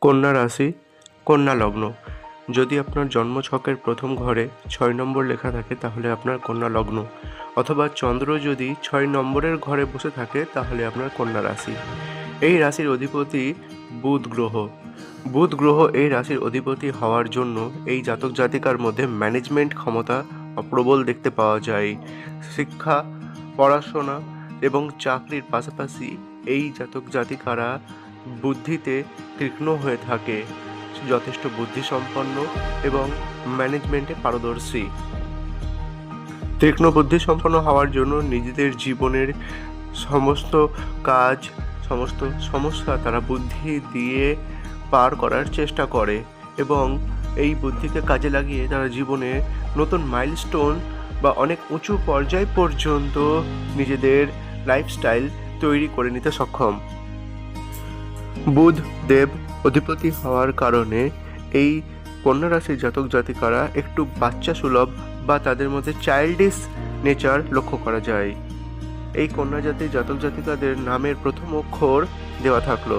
কন্যা রাশি, কন্যা লগ্ন। যদি আপনার জন্মছকের প্রথম ঘরে 6 নম্বর লেখা থাকে তাহলে আপনার কন্যা লগ্ন, অথবা চন্দ্র যদি 6 নম্বরের ঘরে বসে থাকে তাহলে আপনার কন্যা রাশি। এই রাশির অধিপতি বুধ গ্রহ। বুধ গ্রহ এই রাশির অধিপতি হওয়ার জন্য এই জাতক জাতিকার মধ্যে ম্যানেজমেন্ট ক্ষমতা প্রবল দেখতে পাওয়া যায়। শিক্ষা, পড়াশোনা এবং চাকরির পাশাপাশি এই জাতক জাতিকারা বুদ্ধিতে তীক্ষ্ণ হয়ে থাকে, যথেষ্ট বুদ্ধিসম্পন্ন এবং ম্যানেজমেন্টে পারদর্শী। তীক্ষ্ণ বুদ্ধিসম্পন্ন হওয়ার জন্য নিজেদের জীবনের সমস্ত কাজ, সমস্ত সমস্যা তারা বুদ্ধি দিয়ে পার করার চেষ্টা করে এবং এই বুদ্ধিকে কাজে লাগিয়ে তারা জীবনে নতুন মাইলস্টোন বা অনেক উঁচু পর্যায় পর্যন্ত নিজেদের লাইফস্টাইল তৈরি করে নিতে সক্ষম। বুধ দেব অধিপতি হওয়ার কারণে এই কন্যা রাশির জাতক জাতিকারা একটু বাচ্চা সুলভ বা তাদের মধ্যে চাইল্ডিশ নেচার লক্ষ্য করা যায়। এই কন্যা জাতির জাতক জাতিকাদের নামের প্রথম অক্ষর দেওয়া থাকলো